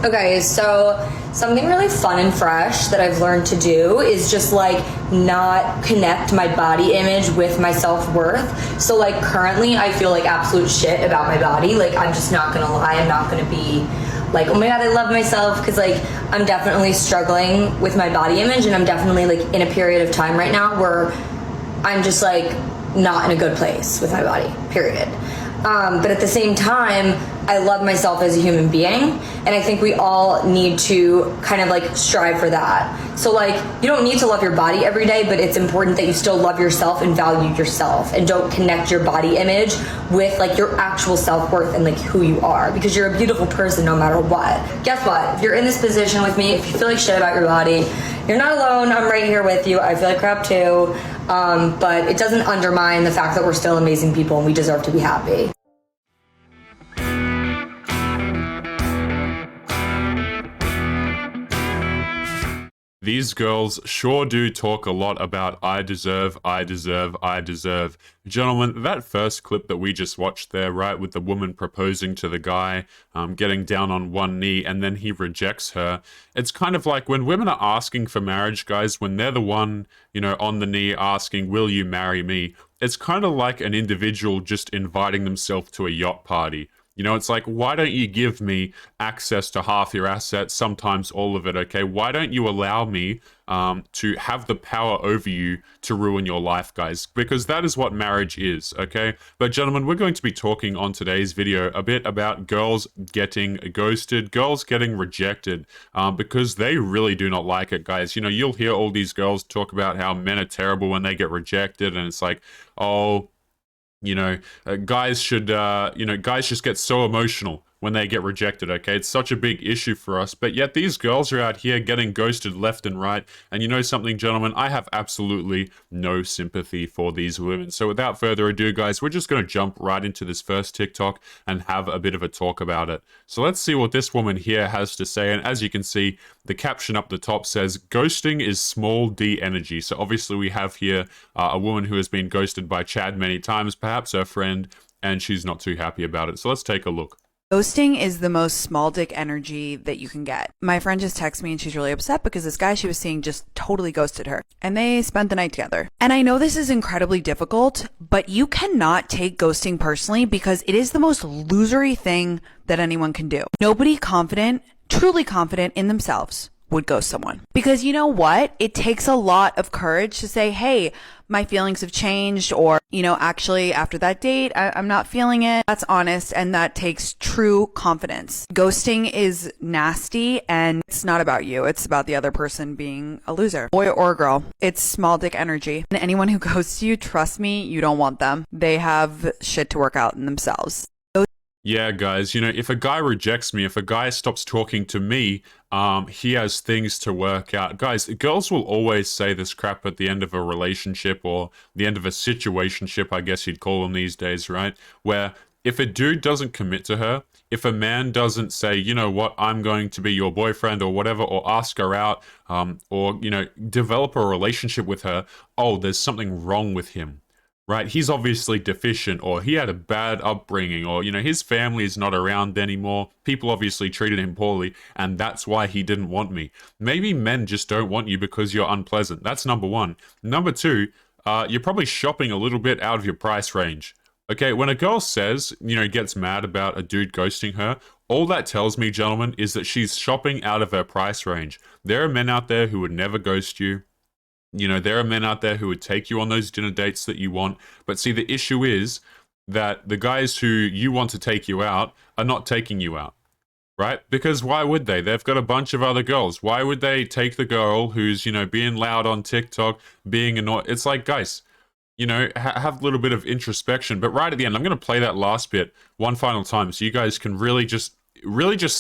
Okay, so something really fun and fresh that I've learned to do is just like not connect my body image with my self-worth. So like currently I feel like absolute shit about my body. Like I'm just not gonna lie, I'm not gonna be like, oh my god, I love myself, because like I'm definitely struggling with my body image, and I'm definitely like in a period of time right now where I'm just like not in a good place with my body, period. But at the same time, I love myself as a human being, and I think we all need to kind of like strive for that. So like, you don't need to love your body every day, but it's important that you still love yourself and value yourself, and don't connect your body image with like your actual self-worth and like who you are, because you're a beautiful person no matter what. Guess what? If you're in this position with me, if you feel like shit about your body, you're not alone. I'm right here with you. I feel like crap too. But it doesn't undermine the fact that we're still amazing people and we deserve to be happy. These girls sure do talk a lot about I deserve, I deserve, I deserve. Gentlemen, that first clip that we just watched there, right, with the woman proposing to the guy, getting down on one knee, and then he rejects her. It's kind of like when women are asking for marriage, guys, when they're the one, on the knee asking, will you marry me? It's kind of like an individual just inviting themselves to a yacht party. It's like, why don't you give me access to half your assets, sometimes all of it, okay? Why don't you allow me to have the power over you to ruin your life, guys? Because that is what marriage is, okay? But gentlemen, we're going to be talking on today's video a bit about girls getting ghosted, girls getting rejected, because they really do not like it, guys. You'll hear all these girls talk about how men are terrible when they get rejected, and it's like, oh, guys just get so emotional when they get rejected, okay? It's such a big issue for us, but yet these girls are out here getting ghosted left and right, and you know something, gentlemen? I have absolutely no sympathy for these women. So without further ado, guys, we're just going to jump right into this first TikTok and have a bit of a talk about it. So let's see what this woman here has to say, and as you can see, the caption up the top says, ghosting is small d energy. So obviously we have here a woman who has been ghosted by Chad many times, perhaps her friend, and she's not too happy about it. So let's take a look. Ghosting is the most small dick energy that you can get. My friend just texted me and she's really upset because this guy she was seeing just totally ghosted her. And they spent the night together. And I know this is incredibly difficult, but you cannot take ghosting personally because it is the most losery thing that anyone can do. Nobody confident, truly confident in themselves would ghost someone. Because you know what? It takes a lot of courage to say, hey, my feelings have changed, or, actually after that date, I'm not feeling it. That's honest, and that takes true confidence. Ghosting is nasty, and it's not about you. It's about the other person being a loser. Boy or girl. It's small dick energy. And anyone who ghosts you, trust me, you don't want them. They have shit to work out in themselves. Yeah, guys, if a guy rejects me, if a guy stops talking to me, he has things to work out. Guys, girls will always say this crap at the end of a relationship, or the end of a situationship, I guess you'd call them these days, right? Where if a dude doesn't commit to her, if a man doesn't say, you know what, I'm going to be your boyfriend or whatever, or ask her out, or, develop a relationship with her, oh, there's something wrong with him. Right, he's obviously deficient, or he had a bad upbringing, or, his family is not around anymore. People obviously treated him poorly, and that's why he didn't want me. Maybe men just don't want you because you're unpleasant. That's number one. Number two, you're probably shopping a little bit out of your price range. Okay, when a girl says, gets mad about a dude ghosting her, all that tells me, gentlemen, is that she's shopping out of her price range. There are men out there who would never ghost you. There are men out there who would take you on those dinner dates that you want. But see, the issue is that the guys who you want to take you out are not taking you out, right? Because why would they? They've got a bunch of other girls. Why would they take the girl who's, being loud on TikTok, being annoyed? It's like, guys, have a little bit of introspection. But right at the end, I'm going to play that last bit one final time so you guys can really just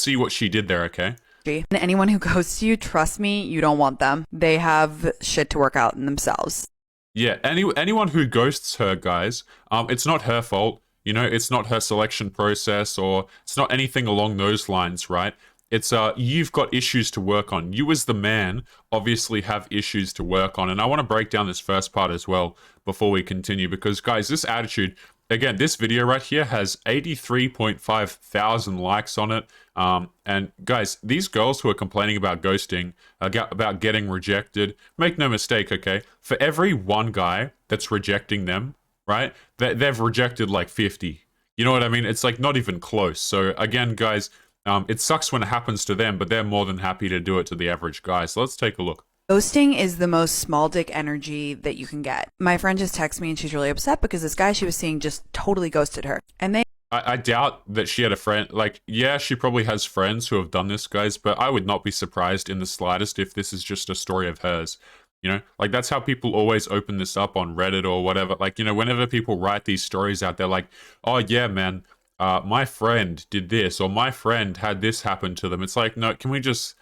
see what she did there, okay? And anyone who ghosts you, trust me, you don't want them. They have shit to work out in themselves. Yeah, anyone who ghosts her, guys, it's not her fault. It's not her selection process, or it's not anything along those lines, right? It's you've got issues to work on. You as the man obviously have issues to work on. And I want to break down this first part as well before we continue, because guys, this attitude, again, this video right here has 83.5 thousand likes on it. And guys, these girls who are complaining about ghosting, about getting rejected, make no mistake, okay? For every one guy that's rejecting them, right? They've rejected like 50. You know what I mean? It's like not even close. So again, guys, it sucks when it happens to them, but they're more than happy to do it to the average guy. So let's take a look. Ghosting is the most small dick energy that you can get. My friend just texted me and she's really upset because this guy she was seeing just totally ghosted her. And I doubt that she had a friend. Like, yeah, she probably has friends who have done this, guys, but I would not be surprised in the slightest if this is just a story of hers. You know, like that's how people always open this up on Reddit or whatever. Like, you know, whenever people write these stories out, they're like, oh, yeah, man, my friend did this or my friend had this happen to them. It's like, no, can we just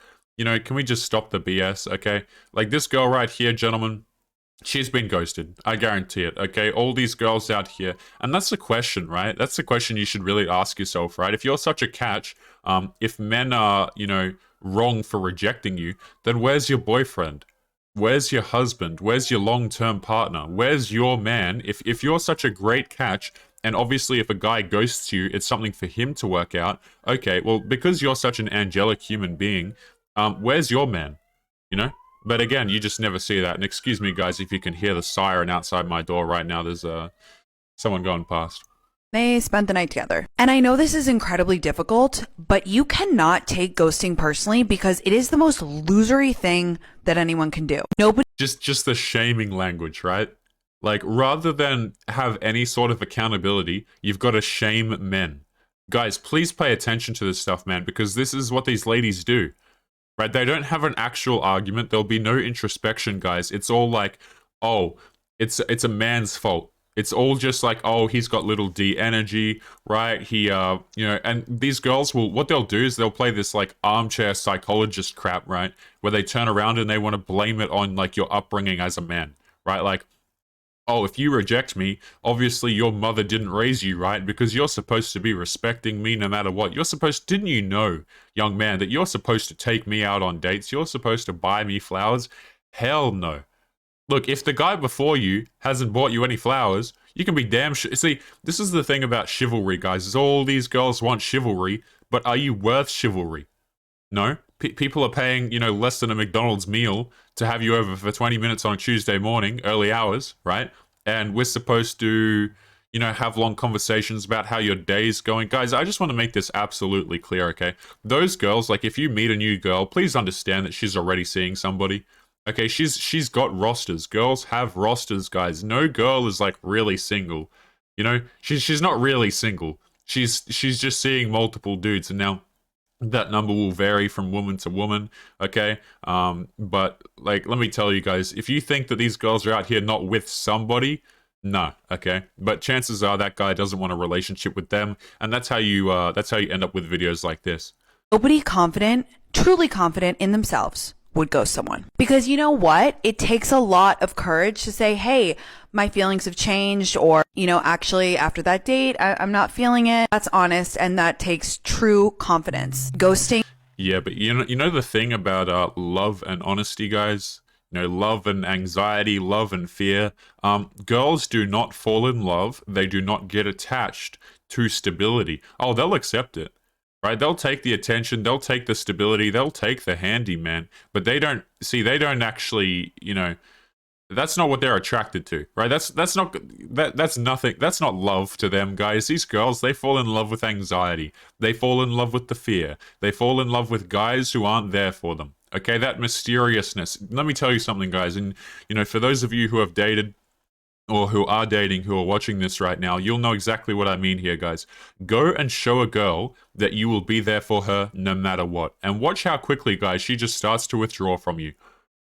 stop the BS, okay? Like this girl right here, gentlemen, she's been ghosted. I guarantee it, okay? All these girls out here. And that's the question, right? That's the question you should really ask yourself, right? If you're such a catch, if men are, you know, wrong for rejecting you, then where's your boyfriend? Where's your husband? Where's your long-term partner? Where's your man? If you're such a great catch, and obviously if a guy ghosts you, it's something for him to work out. Okay, well, because you're such an angelic human being, where's your man? You know? But again, you just never see that. And excuse me, guys, if you can hear the siren outside my door right now. There's someone going past. they spent the night together. And I know this is incredibly difficult, but you cannot take ghosting personally because it is the most losery thing that anyone can do. Nobody Just the shaming language, right? Like, rather than have any sort of accountability, you've got to shame men. Guys, please pay attention to this stuff, man, because this is what these ladies do. Right? They don't have an actual argument. There'll be no introspection, guys. It's all like, oh, it's a man's fault. It's all just like, oh, he's got little D energy, right? He, you know, and these girls will, what they'll do is they'll play this like armchair psychologist crap, right? Where they turn around and they want to blame it on like your upbringing as a man, right? Like, oh, if you reject me, obviously your mother didn't raise you right because you're supposed to be respecting me no matter what. Didn't you know, young man, that you're supposed to take me out on dates? You're supposed to buy me flowers? Hell no. Look, if the guy before you hasn't bought you any flowers, you can be damn sure. See, this is the thing about chivalry, guys, is all these girls want chivalry, but are you worth chivalry? No. People are paying, you know, less than a McDonald's meal to have you over for 20 minutes on a Tuesday morning, early hours, right? And we're supposed to, you know, have long conversations about how your day's going. Guys, I just want to make this absolutely clear, okay? Those girls, like, if you meet a new girl, please understand that she's already seeing somebody. Okay, she's got rosters. Girls have rosters, guys. No girl is, like, really single. You know, she's not really single. She's just seeing multiple dudes. And now, that number will vary from woman to woman, okay? But, like, let me tell you guys, if you think that these girls are out here not with somebody, no, okay? But chances are that guy doesn't want a relationship with them, and that's how you end up with videos like this. Nobody confident, truly confident in themselves would ghost someone. Because you know what? It takes a lot of courage to say, hey, my feelings have changed, or, you know, actually after that date, I'm not feeling it. That's honest, and that takes true confidence. Ghosting. Yeah, but you know the thing about love and honesty, guys? You know, love and anxiety, love and fear. Girls do not fall in love. They do not get attached to stability. Oh, they'll accept it. Right, they'll take the attention, they'll take the stability, they'll take the handyman, but they don't actually, you know, that's not what they're attracted to, right? That's nothing. That's not love to them, guys. These girls, they fall in love with anxiety. They fall in love with the fear. They fall in love with guys who aren't there for them. Okay, that mysteriousness. Let me tell you something, guys, and you know, for those of you who have dated or who are dating, who are watching this right now, you'll know exactly what I mean here, guys. Go and show a girl that you will be there for her no matter what. And watch how quickly, guys, she just starts to withdraw from you,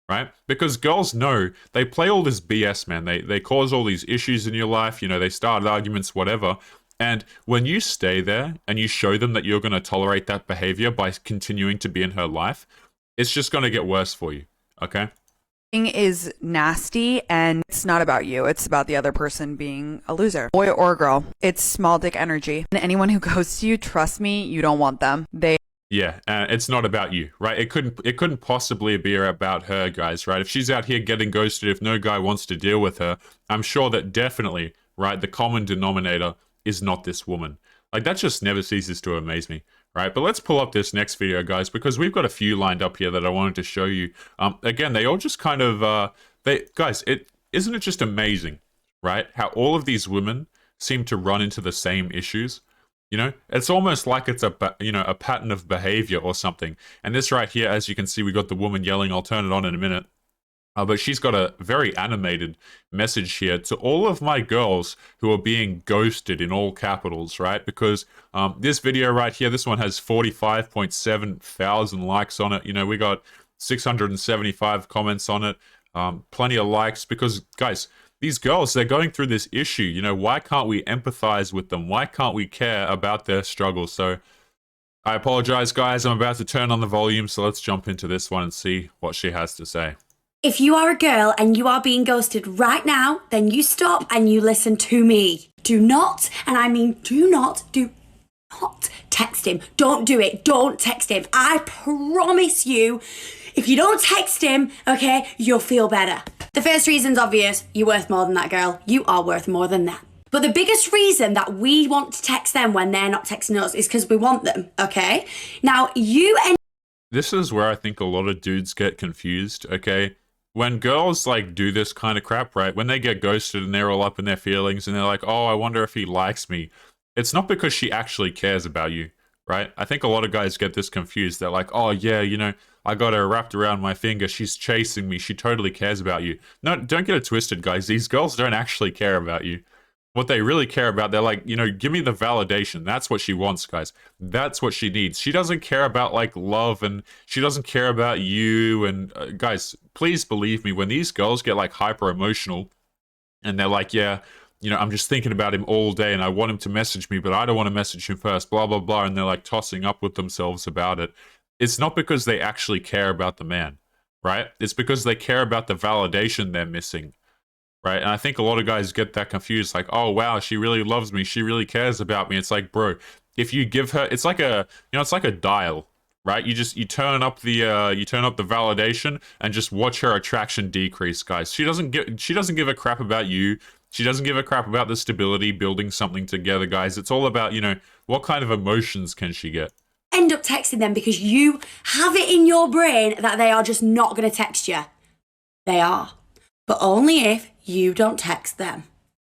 right? Because girls know, they play all this BS, man. They cause all these issues in your life, you know, they start arguments, whatever. And when you stay there and you show them that you're going to tolerate that behavior by continuing to be in her life, it's just going to get worse for you, okay? Is nasty, and it's not about you. It's about the other person being a loser, boy or girl. It's small dick energy. And anyone who ghosts you, trust me, you don't want them. Yeah, it's not about you, right? It couldn't possibly be about her, guys, right? If she's out here getting ghosted, if no guy wants to deal with her, I'm sure that definitely, right, the common denominator is not this woman. Like, that just never ceases to amaze me, right? But let's pull up this next video, guys, because we've got a few lined up here that I wanted to show you. Again, they all just kind of, guys, isn't it just amazing, right? How all of these women seem to run into the same issues. You know, it's almost like it's a pattern of behavior or something. And this right here, as you can see, we got the woman yelling. I'll turn it on in a minute. But she's got a very animated message here to all of my girls who are being ghosted in all capitals, right? Because this video right here, this one has 45.7 thousand likes on it. You know, we got 675 comments on it, plenty of likes because, guys, these girls, they're going through this issue. You know, why can't we empathize with them? Why can't we care about their struggles? So I apologize, guys. I'm about to turn on the volume, so let's jump into this one and see what she has to say. If you are a girl and you are being ghosted right now, then you stop and you listen to me. Do not, and I mean do not text him. Don't do it. Don't text him. I promise you, if you don't text him, okay, you'll feel better. The first reason's obvious. You're worth more than that, girl. You are worth more than that. But the biggest reason that we want to text them when they're not texting us is because we want them, okay? Now, This is where I think a lot of dudes get confused, okay? When girls, like, do this kind of crap, right? When they get ghosted and they're all up in their feelings and they're like, oh, I wonder if he likes me. It's not because she actually cares about you, right? I think a lot of guys get this confused. They're like, oh, yeah, you know, I got her wrapped around my finger. She's chasing me. She totally cares about you. No, don't get it twisted, guys. These girls don't actually care about you. What they really care about, they're like, you know, give me the validation. That's what she wants, guys. That's what she needs. She doesn't care about, like, love, and she doesn't care about you. And guys, please believe me, when these girls get, like, hyper emotional and they're like, yeah, you know, I'm just thinking about him all day and I want him to message me, but I don't want to message him first, blah, blah, blah. And they're, like, tossing up with themselves about it. It's not because they actually care about the man, right? It's because they care about the validation they're missing. Right, and I think a lot of guys get that confused, like, oh wow, she really loves me, she really cares about me. It's like, bro, if you give her, it's like a, you know, it's like a dial, right? You turn up the validation and just watch her attraction decrease, guys. She doesn't give a crap about you. She doesn't give a crap about the stability, building something together, guys. It's all about, you know, what kind of emotions can she get? end up texting them because you have it in your brain that they are just not going to text you. They are. But only if you don't text them.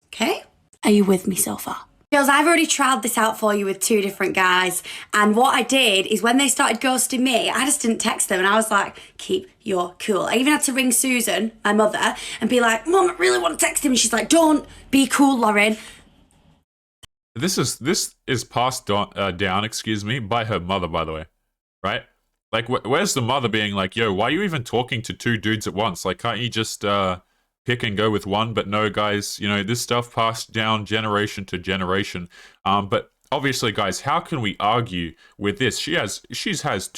Okay? Are you with me so far? Girls, I've already tried this out for you with 2 different guys. And what I did is when they started ghosting me, I just didn't text them. And I was like, keep your cool. I even had to ring Susan, my mother, and be like, Mum, I really want to text him. And she's like, don't. Be cool, Lauren. This is passed down, excuse me, by her mother, by the way. Right? Like, where's the mother being like, yo, why are you even talking to 2 dudes at once? Like, can't you just pick and go with one? But no, guys, you know, this stuff passed down generation to generation. But obviously, guys, how can we argue with this? She's got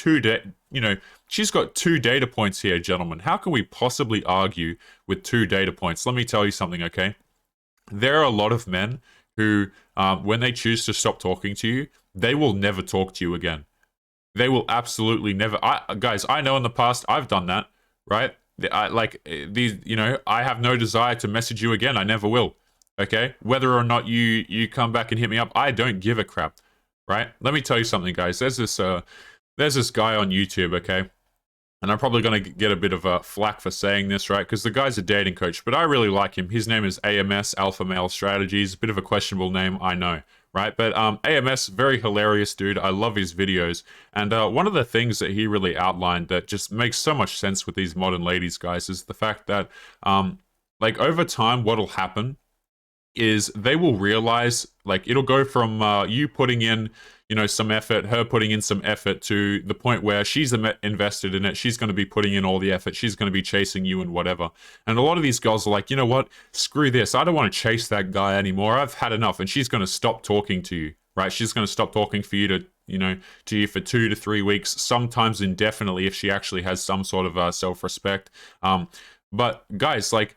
2 data points here, gentlemen. How can we possibly argue with 2 data points? Let me tell you something, okay? There are a lot of men who, when they choose to stop talking to you, they will never talk to you again. They will absolutely never. Guys, I know in the past I've done that, right? I have no desire to message you again. I never will. Okay, whether or not you come back and hit me up, I don't give a crap, right? Let me tell you something, guys. There's this guy on YouTube, okay, and I'm probably gonna get a bit of a flack for saying this, right? Because the guy's a dating coach, but I really like him. His name is AMS, Alpha Male Strategies. A bit of a questionable name, I know. Right, but AMS, very hilarious dude. I love his videos. And one of the things that he really outlined that just makes so much sense with these modern ladies, guys, is the fact that, like, over time, what'll happen is they will realize, like, it'll go from you putting in, you know, some effort, her putting in some effort, to the point where she's invested in it. She's going to be putting in all the effort. She's going to be chasing you and whatever. And a lot of these girls are like, you know what? Screw this. I don't want to chase that guy anymore. I've had enough. And she's going to stop talking to you, right? She's going to stop talking for you to you for 2 to 3 weeks, sometimes indefinitely if she actually has some sort of self-respect. But guys, like,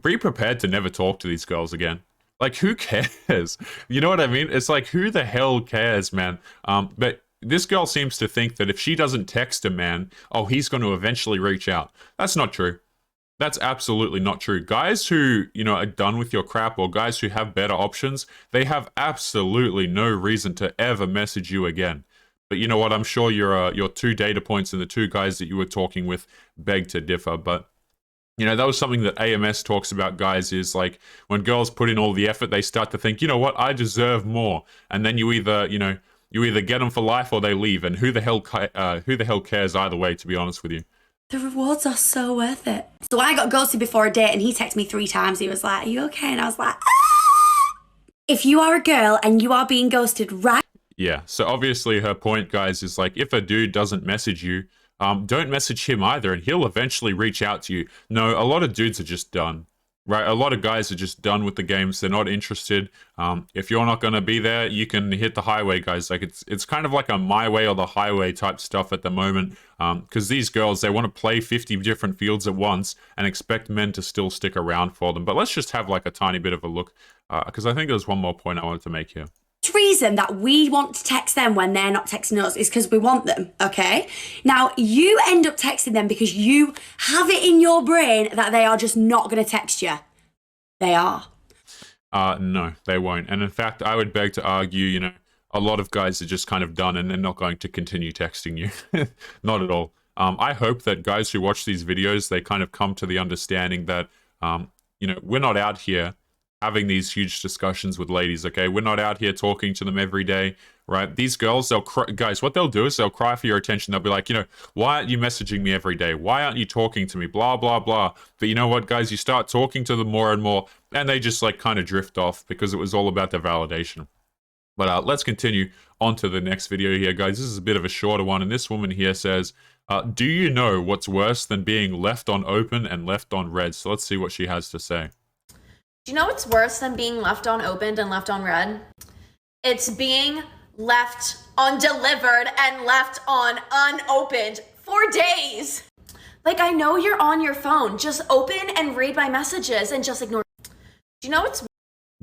be prepared to never talk to these girls again. Like, who cares? You know what I mean? It's like, who the hell cares, man? But this girl seems to think that if she doesn't text a man, oh, he's going to eventually reach out. That's not true. That's absolutely not true. Guys who, are done with your crap, or guys who have better options, they have absolutely no reason to ever message you again. But you know what? I'm sure your 2 data points and the 2 guys that you were talking with beg to differ. But that was something that AMS talks about, guys, is like when girls put in all the effort, they start to think, you know what, I deserve more. And then you either get them for life or they leave. And who the hell cares either way, to be honest with you. The rewards are so worth it. So when I got ghosted before a date and he texted me 3 times, he was like, are you okay? And I was like, ah! If you are a girl and you are being ghosted right... Yeah, so obviously her point, guys, is like, if a dude doesn't message you, don't message him either, and he'll eventually reach out to you. No, a lot of dudes are just done, right? A lot of guys are just done with the games. They're not interested. If you're not going to be there, you can hit the highway, guys. Like, it's kind of like a my way or the highway type stuff at the moment, because these girls, they want to play 50 different fields at once and expect men to still stick around for them. But let's just have like a tiny bit of a look, because I think there's one more point I wanted to make here. Reason that we want to text them when they're not texting us is because we want them, okay? Now, you end up texting them because you have it in your brain that they are just not going to text you. They are. No, they won't. And in fact, I would beg to argue, a lot of guys are just kind of done and they're not going to continue texting you. Not at all. I hope that guys who watch these videos, they kind of come to the understanding that, we're not out here having these huge discussions with ladies, okay? We're not out here talking to them every day, right? These girls, they'll cry, guys, what they'll do is they'll cry for your attention. They'll be like, why aren't you messaging me every day? Why aren't you talking to me? Blah, blah, blah. But you know what, guys? You start talking to them more and more, and they just like kind of drift off because it was all about their validation. But let's continue on to the next video here, guys. This is a bit of a shorter one, and this woman here says, do you know what's worse than being left on open and left on red? So let's see what she has to say. Do you know what's worse than being left on opened and left on read? It's being left undelivered and left on unopened for days. Like, I know you're on your phone. Just open and read my messages and just ignore. Do you know what's...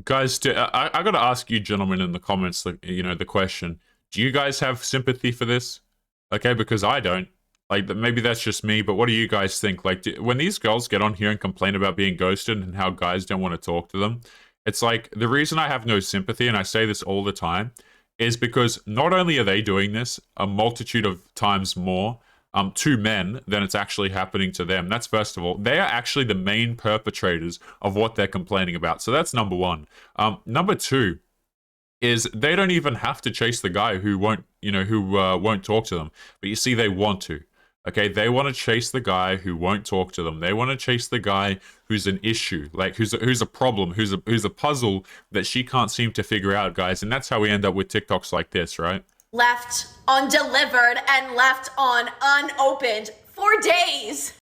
Guys, I got to ask you gentlemen in the comments, the question. Do you guys have sympathy for this? Okay, because I don't. Like, maybe that's just me, but what do you guys think? Like, when these girls get on here and complain about being ghosted and how guys don't want to talk to them, it's like, the reason I have no sympathy, and I say this all the time, is because not only are they doing this a multitude of times more to men than it's actually happening to them. That's first of all. They are actually the main perpetrators of what they're complaining about. So that's number one. Number two is they don't even have to chase the guy who won't talk to them. But you see, they want to. Okay, they want to chase the guy who won't talk to them. They want to chase the guy who's an issue, like who's a problem, who's a puzzle that she can't seem to figure out, guys. And that's how we end up with TikToks like this, right? Left undelivered and left on unopened for days.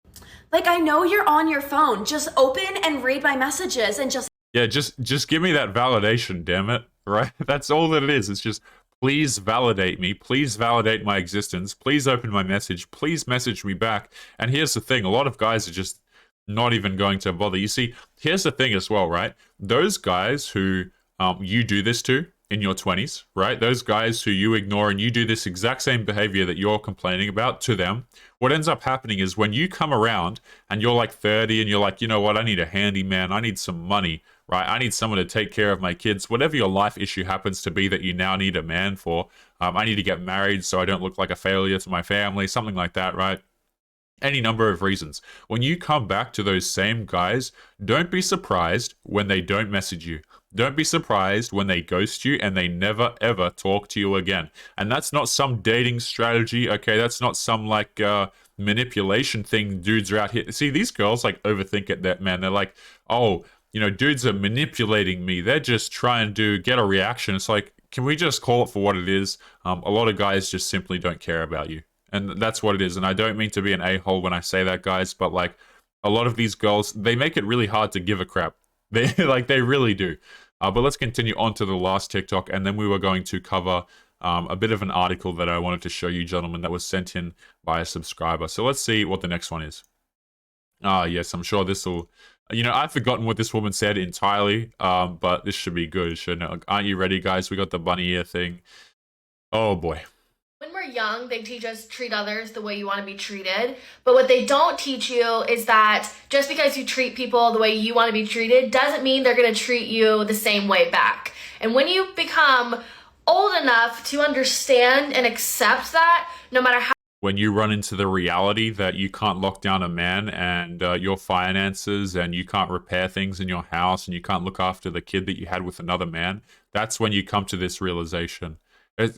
Like, I know you're on your phone. Just open and read my messages and just... Yeah, just give me that validation, damn it, right? That's all that it is. It's just... Please validate me. Please validate my existence. Please open my message. Please message me back. And here's the thing. A lot of guys are just not even going to bother. You see, here's the thing as well, right? Those guys who you do this to in your 20s, right? Those guys who you ignore and you do this exact same behavior that you're complaining about to them, what ends up happening is when you come around and you're like 30 and you're like, you know what? I need a handyman. I need some money. Right, I need someone to take care of my kids. Whatever your life issue happens to be that you now need a man for. I need to get married so I don't look like a failure to my family, something like that, right? Any number of reasons. When you come back to those same guys, don't be surprised when they don't message you. Don't be surprised when they ghost you and they never ever talk to you again. And that's not some dating strategy, okay? That's not some like manipulation thing dudes are out here. See, these girls like overthink it, that man. They're like, oh, dudes are manipulating me. They're just trying to get a reaction. It's like, can we just call it for what it is? A lot of guys just simply don't care about you. And that's what it is. And I don't mean to be an a-hole when I say that, guys, but like a lot of these girls, they make it really hard to give a crap. They really do. But let's continue on to the last TikTok. And then we were going to cover a bit of an article that I wanted to show you, gentlemen, that was sent in by a subscriber. So let's see what the next one is. Yes, I'm sure this will... I've forgotten what this woman said entirely, but this should be good, shouldn't it? Aren't you ready, guys? We got the bunny ear thing. Oh, boy. When were young, they teach us treat others the way you want to be treated. But what they don't teach you is that just because you treat people the way you want to be treated doesn't mean they're going to treat you the same way back. And when you become old enough to understand and accept that, no matter how when you run into the reality that you can't lock down a man and your finances, and you can't repair things in your house, and you can't look after the kid that you had with another man, that's when you come to this realization.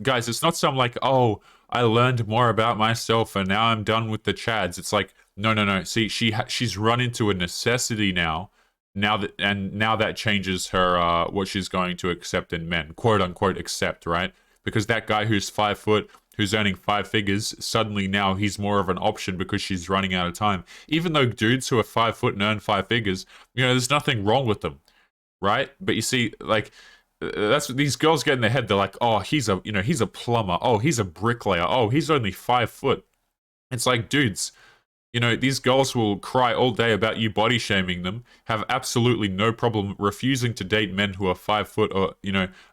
Guys, it's not some like, oh, I learned more about myself and now I'm done with the chads. It's like, no. See, she's run into a necessity now that changes her what she's going to accept in men, quote unquote accept, right? Because that guy who's 5 foot, who's earning 5 figures, suddenly now he's more of an option because she's running out of time. Even though dudes who are 5 foot and earn 5 figures, there's nothing wrong with them, right? But you see, like, that's what these girls get in their head. They're like, oh, he's a plumber. Oh, he's a bricklayer. Oh, he's only 5 foot. It's like, dudes, these girls will cry all day about you body shaming them, have absolutely no problem refusing to date men who are 5 foot or,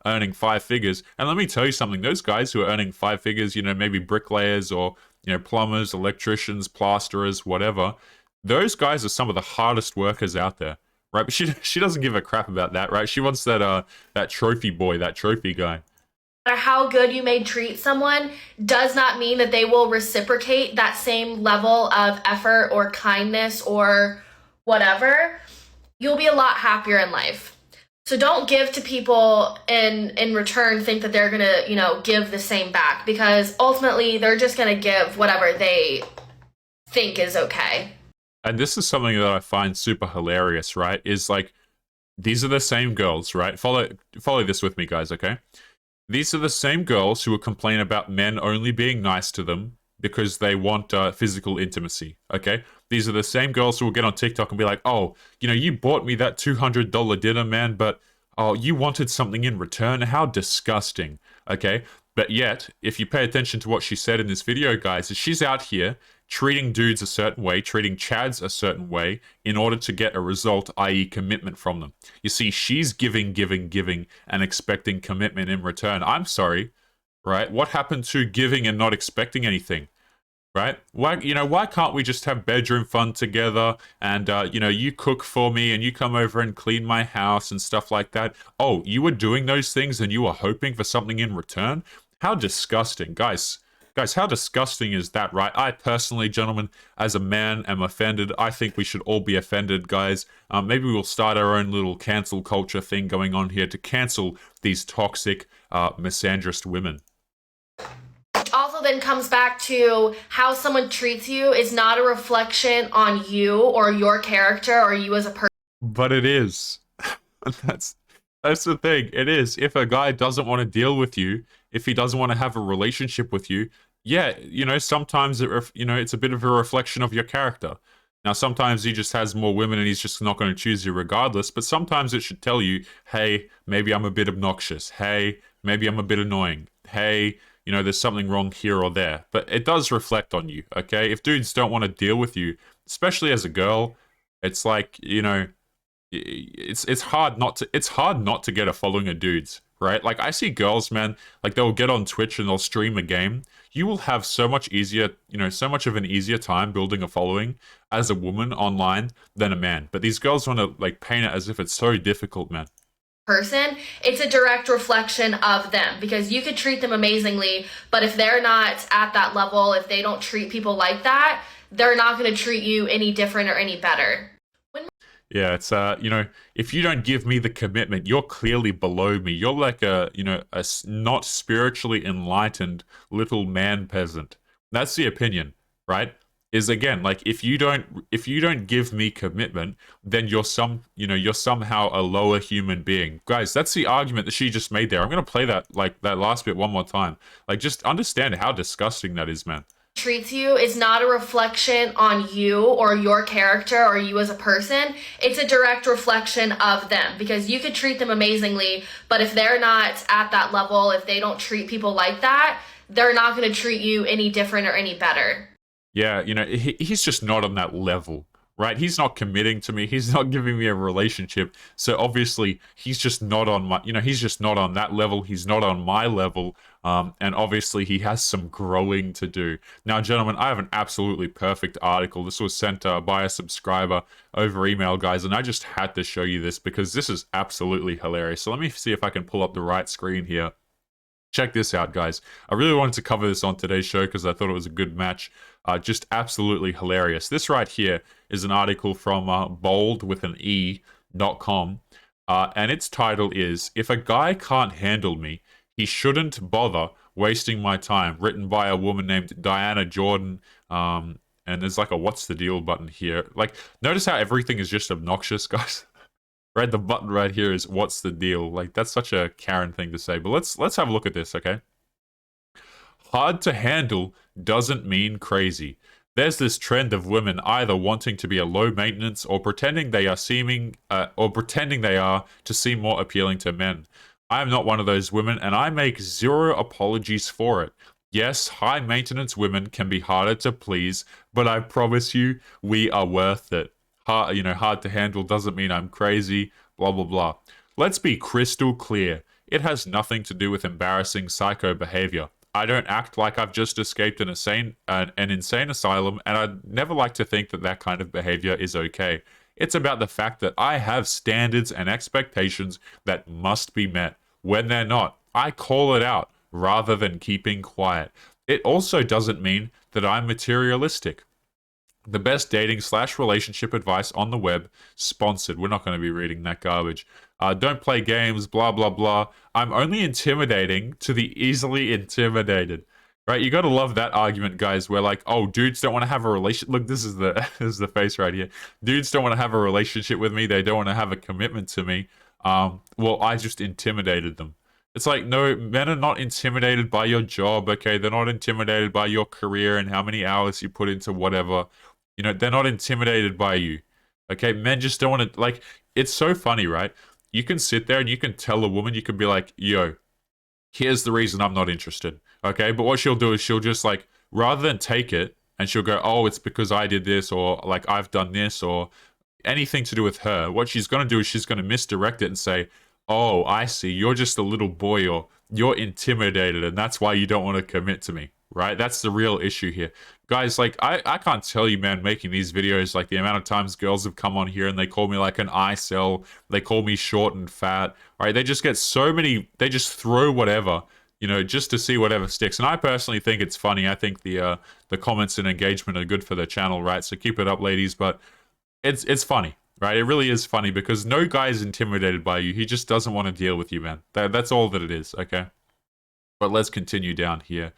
earning 5 figures. And let me tell you something, those guys who are earning 5 figures, maybe bricklayers or, plumbers, electricians, plasterers, whatever, those guys are some of the hardest workers out there, right? But she doesn't give a crap about that, right? She wants that trophy boy, that trophy guy. how good you may treat someone does not mean that they will reciprocate that same level of effort or kindness or whatever. You'll be a lot happier in life. So don't give to people and in return think that they're gonna, give the same back, because ultimately they're just gonna give whatever they think is okay. And this is something that I find super hilarious, right? Is like, these are the same girls, right? Follow this with me, guys, okay? These are the same girls who will complain about men only being nice to them because they want physical intimacy, okay? These are the same girls who will get on TikTok and be like, oh, you bought me that $200 dinner, man, but oh, you wanted something in return? How disgusting, okay? But yet, if you pay attention to what she said in this video, guys, is she's out here treating dudes a certain way, treating chads a certain way in order to get a result, i.e. commitment from them. You see, she's giving, and expecting commitment in return. I'm sorry, right? What happened to giving and not expecting anything, right? Why can't we just have bedroom fun together and, you cook for me and you come over and clean my house and stuff like that? Oh, you were doing those things and you were hoping for something in return? How disgusting, guys. Guys, how disgusting is that, right? I personally, gentlemen, as a man, am offended. I think we should all be offended, guys. Maybe we'll start our own little cancel culture thing going on here to cancel these toxic, misandrist women. Also then comes back to how someone treats you is not a reflection on you or your character or you as a person. But it is. That's the thing. It is. If a guy doesn't want to deal with you, if he doesn't want to have a relationship with you, yeah, sometimes it's a bit of a reflection of your character. Now, sometimes he just has more women and he's just not going to choose you regardless, but sometimes it should tell you, hey, maybe I'm a bit obnoxious. Hey, maybe I'm a bit annoying. Hey, there's something wrong here or there. But it does reflect on you, okay? If dudes don't want to deal with you, especially as a girl, it's like, it's hard not to get a following of dudes, right? Like, I see girls, man, like they'll get on Twitch and they'll stream a game. You will have so much of an easier time building a following as a woman online than a man. But these girls want to like paint it as if it's so difficult, man. Person, it's a direct reflection of them, because you could treat them amazingly, but if they're not at that level, if they don't treat people like that, they're not going to treat you any different or any better. Yeah, it's if you don't give me the commitment, you're clearly below me. You're like a not spiritually enlightened little man peasant. That's the opinion, right? Is again, like, if you don't give me commitment, then you're somehow a lower human being. Guys, that's the argument that she just made there. I'm going to play that last bit one more time. Like, just understand how disgusting that is, man. Treats you is not a reflection on you or your character or you as a person. It's a direct reflection of them, because you could treat them amazingly, but if they're not at that level, if they don't treat people like that, they're not going to treat you any different or any better. Yeah, he's just not on that level, right? He's not committing to me. He's not giving me a relationship. So obviously, he's just not on my, he's just not on that level. He's not on my level. And obviously he has some growing to do. Now, gentlemen, I have an absolutely perfect article. This was sent by a subscriber over email, guys, and I just had to show you this because this is absolutely hilarious. So let me see if I can pull up the right screen here. Check this out, guys. I really wanted to cover this on today's show because I thought it was a good match. Just absolutely hilarious. This right here is an article from bold with an e.com, and its title is, "If a guy can't handle me, he shouldn't bother wasting my time," written by a woman named Diana Jordan. And there's like a what's the deal button here. Like, notice how everything is just obnoxious, guys. Right, the button right here is what's the deal. Like, that's such a Karen thing to say. But let's have a look at this, okay? Hard to handle doesn't mean crazy. There's this trend of women either wanting to be a low maintenance or pretending they are to seem more appealing to men. I am not one of those women, and I make zero apologies for it. Yes, high maintenance women can be harder to please, but I promise you, we are worth it. Hard to handle doesn't mean I'm crazy, blah, blah, blah. Let's be crystal clear. It has nothing to do with embarrassing psycho behavior. I don't act like I've just escaped an insane asylum, and I'd never like to think that that kind of behavior is okay. It's about the fact that I have standards and expectations that must be met. When they're not, I call it out rather than keeping quiet. It also doesn't mean that I'm materialistic. The best dating/relationship advice on the web, sponsored. We're not going to be reading that garbage. Don't play games, blah, blah, blah. I'm only intimidating to the easily intimidated. Right? You got to love that argument, guys, where like, oh, dudes don't want to have a relationship. Look, this is the face right here. Dudes don't want to have a relationship with me. They don't want to have a commitment to me. Well, I just intimidated them. It's like, no, men are not intimidated by your job, okay? They're not intimidated by your career and how many hours you put into whatever. You know, they're not intimidated by you, okay? Men just don't want to, like, it's so funny, right? You can sit there and you can tell a woman, you can be like, yo, here's the reason I'm not interested, okay? But what she'll do is she'll just, like, rather than take it, and she'll go, oh, it's because I did this, or, like, I've done this, or anything to do with her. What she's going to do is she's going to misdirect it and say, oh, I see, you're just a little boy, or you're intimidated, and that's why you don't want to commit to me, right? That's the real issue here. Guys, like, I can't tell you, man, making these videos, like, the amount of times girls have come on here and they call me, like, an incel, they call me short and fat, right? They just get so many, they just throw whatever, you know, just to see whatever sticks. And I personally think it's funny. I think the comments and engagement are good for the channel, right? So keep it up, ladies, but it's funny. Right, it really is funny because no guy is intimidated by you. He just doesn't want to deal with you, man. That's all that it is, okay? But let's continue down here.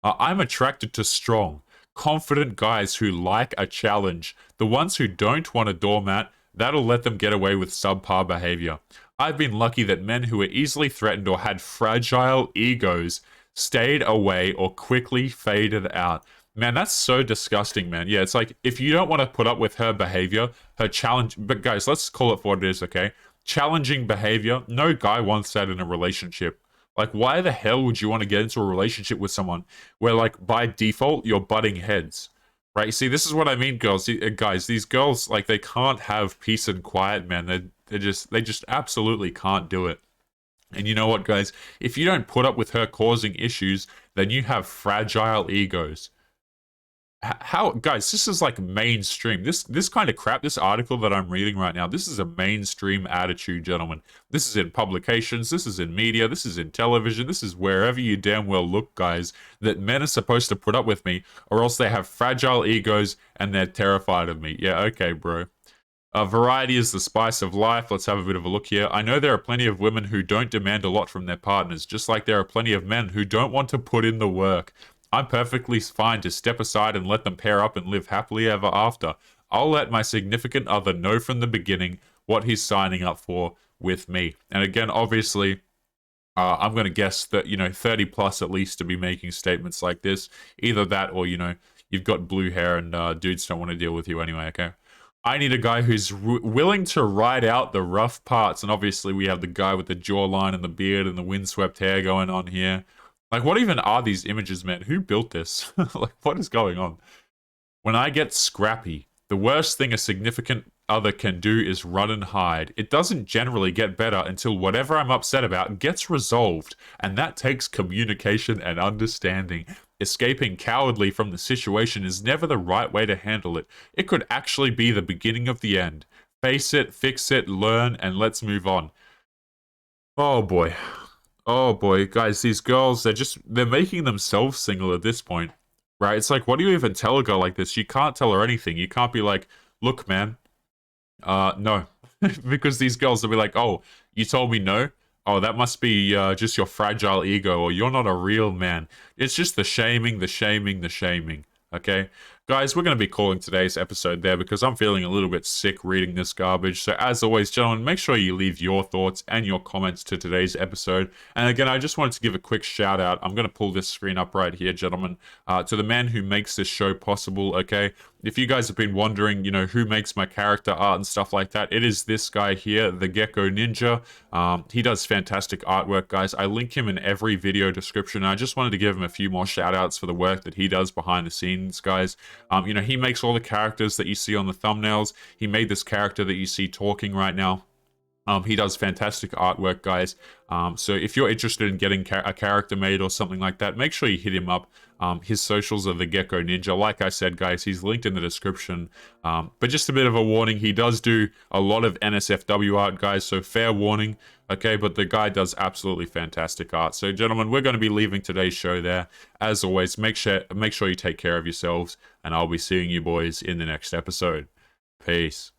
I'm attracted to strong, confident guys who like a challenge. The ones who don't want a doormat, that'll let them get away with subpar behavior. I've been lucky that men who were easily threatened or had fragile egos stayed away or quickly faded out. Man, that's so disgusting, man. Yeah, it's like, if you don't want to put up with her behavior, her challenge... But guys, let's call it for what it is, okay? Challenging behavior, no guy wants that in a relationship. Like, why the hell would you want to get into a relationship with someone where, like, by default, you're butting heads? Right? You see, this is what I mean, girls. Guys, these girls, like, they can't have peace and quiet, man. They just absolutely can't do it. And you know what, guys? If you don't put up with her causing issues, then you have fragile egos. How, guys, this is like mainstream. This kind of crap, this article that I'm reading right now, this is a mainstream attitude, gentlemen. This is in publications, this is in media, this is in television, this is wherever you damn well look, guys, that men are supposed to put up with me, or else they have fragile egos and they're terrified of me. Yeah, okay, bro. Variety is the spice of life. Let's have a bit of a look here. I know there are plenty of women who don't demand a lot from their partners, just like there are plenty of men who don't want to put in the work. I'm perfectly fine to step aside and let them pair up and live happily ever after. I'll let my significant other know from the beginning what he's signing up for with me. And again, obviously, I'm going to guess that, 30 plus at least to be making statements like this. Either that or, you've got blue hair and dudes don't want to deal with you anyway, okay? I need a guy who's willing to ride out the rough parts. And obviously we have the guy with the jawline and the beard and the windswept hair going on here. Like, what even are these images, man? Who built this? Like, what is going on? When I get scrappy, the worst thing a significant other can do is run and hide. It doesn't generally get better until whatever I'm upset about gets resolved, and that takes communication and understanding. Escaping cowardly from the situation is never the right way to handle it. It could actually be the beginning of the end. Face it, fix it, learn, and let's move on. Oh boy. Oh boy, guys, these girls, they're making themselves single at this point, right? It's like, what do you even tell a girl like this? You can't tell her anything. You can't be like, look, man, no. Because these girls will be like, oh, you told me no? Oh, that must be just your fragile ego, or you're not a real man. It's just the shaming, the shaming, the shaming, okay? Guys, we're going to be calling today's episode there because I'm feeling a little bit sick reading this garbage. So as always, gentlemen, make sure you leave your thoughts and your comments to today's episode. And again, I just wanted to give a quick shout out. I'm going to pull this screen up right here, gentlemen, to the man who makes this show possible, okay? If you guys have been wondering, who makes my character art and stuff like that, it is this guy here, the Gecko Ninja. He does fantastic artwork, guys. I link him in every video description. I just wanted to give him a few more shout outs for the work that he does behind the scenes, guys. He makes all the characters that you see on the thumbnails. He made this character that you see talking right now. He does fantastic artwork, guys. So if you're interested in getting a character made or something like that, make sure you hit him up. His socials are the Gecko Ninja. Like I said, guys, he's linked in the description. But just a bit of a warning, he does do a lot of NSFW art, guys, so fair warning. Okay, but the guy does absolutely fantastic art. So, gentlemen, we're going to be leaving today's show there. As always, make sure you take care of yourselves, and I'll be seeing you boys in the next episode. Peace.